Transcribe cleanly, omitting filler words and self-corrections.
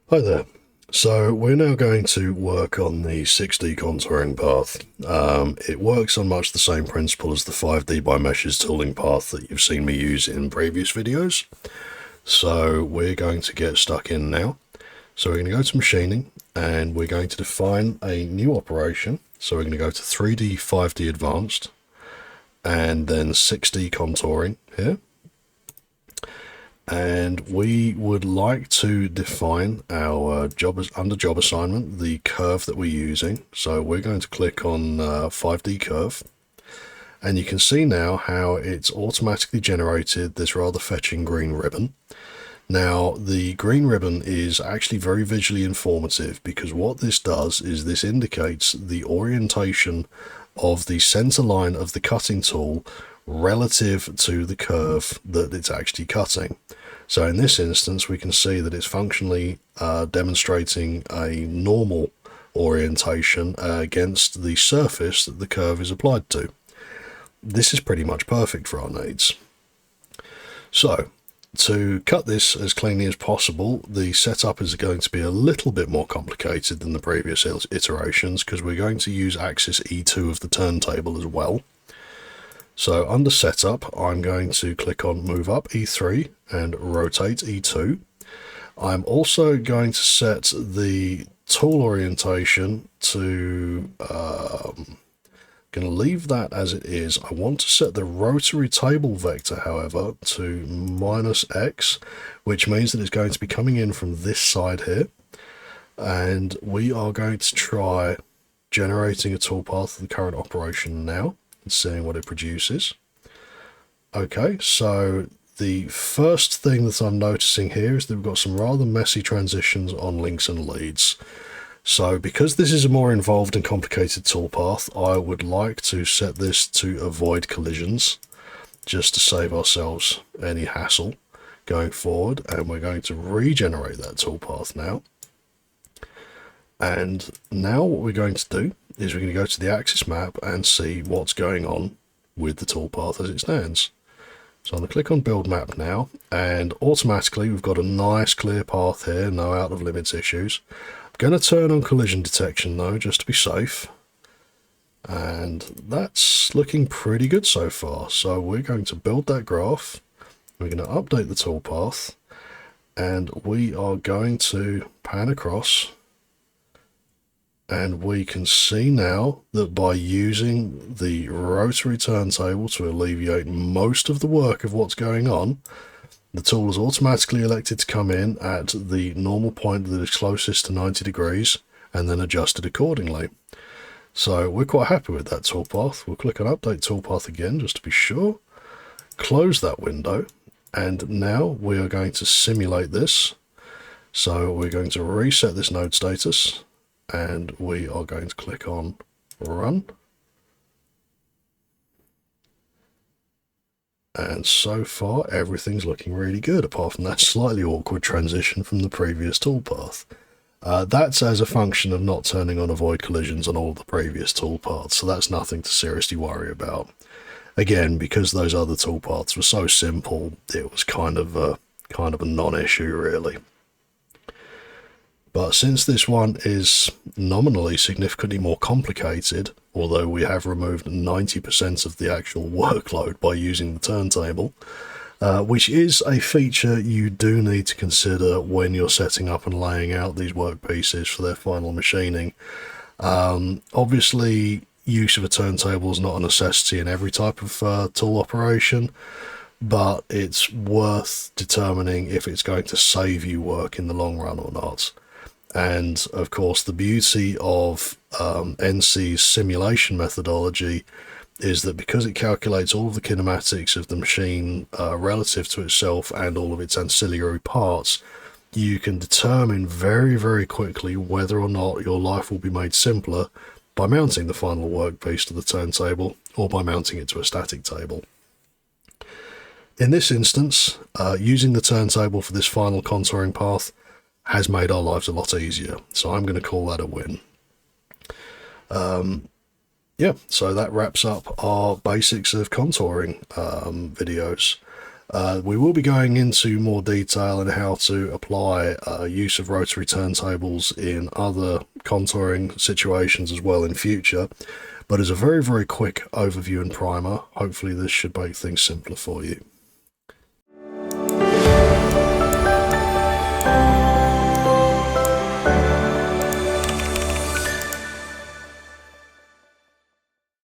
Hi there. So we're now going to work on the 6D contouring path. It works on much the same principle as the 5D by meshes tooling path that you've seen me use in previous videos. So we're going to get stuck in now. So we're going to go to machining and we're going to define a new operation. So we're going to go to 3D, 5D advanced and then 6D contouring here. And we would like to define our under job assignment, the curve that we're using. So we're going to click on 5D curve, and you can see now how it's automatically generated this rather fetching green ribbon. Now the green ribbon is actually very visually informative, because what this does is this indicates the orientation of the center line of the cutting tool relative to the curve that it's actually cutting. So in this instance, we can see that it's functionally demonstrating a normal orientation against the surface that the curve is applied to. This is pretty much perfect for our needs. So to cut this as cleanly as possible, the setup is going to be a little bit more complicated than the previous iterations, because we're going to use axis E2 of the turntable as well. So under setup, I'm going to click on move up E3 and rotate E2. I'm also going to set the tool orientation to, going to leave that as it is. I want to set the rotary table vector, however, to -x, which means that it's going to be coming in from this side here. And we are going to try generating a toolpath of the current operation now, and seeing what it produces. Okay, so the first thing that I'm noticing here is that we've got some rather messy transitions on links and leads. So because this is a more involved and complicated toolpath, I would like to set this to avoid collisions, just to save ourselves any hassle going forward. And we're going to regenerate that toolpath now. And now what we're going to do is we're going to go to the axis map and see what's going on with the toolpath as it stands. So I'm going to click on build map now, and automatically we've got a nice clear path here, no out of limits issues. I'm going to turn on collision detection though, just to be safe. And that's looking pretty good so far. So we're going to build that graph. We're going to update the toolpath, and we are going to pan across. And we can see now that by using the rotary turntable to alleviate most of the work of what's going on, the tool is automatically elected to come in at the normal point that is closest to 90 degrees and then adjusted accordingly. So we're quite happy with that toolpath. We'll click on update toolpath again just to be sure, close that window, and now we are going to simulate this. So we're going to reset this node status, and we are going to click on run. And so far everything's looking really good, apart from that slightly awkward transition from the previous toolpath. That's as a function of not turning on avoid collisions on all the previous toolpaths, so that's nothing to seriously worry about. Again, because those other toolpaths were so simple, it was kind of a non-issue really. But since this one is nominally significantly more complicated, although we have removed 90% of the actual workload by using the turntable, which is a feature you do need to consider when you're setting up and laying out these workpieces for their final machining. Obviously, use of a turntable is not a necessity in every type of tool operation, but it's worth determining if it's going to save you work in the long run or not. And of course, the beauty of ENCY's simulation methodology is that because it calculates all of the kinematics of the machine relative to itself and all of its ancillary parts, you can determine very, very quickly whether or not your life will be made simpler by mounting the final workpiece to the turntable or by mounting it to a static table. In this instance, using the turntable for this final contouring path has made our lives a lot easier, so I'm going to call that a win. Yeah, so that wraps up our basics of contouring videos. We will be going into more detail in how to apply use of rotary turntables in other contouring situations as well in future, but as a very, very quick overview and primer, hopefully this should make things simpler for you.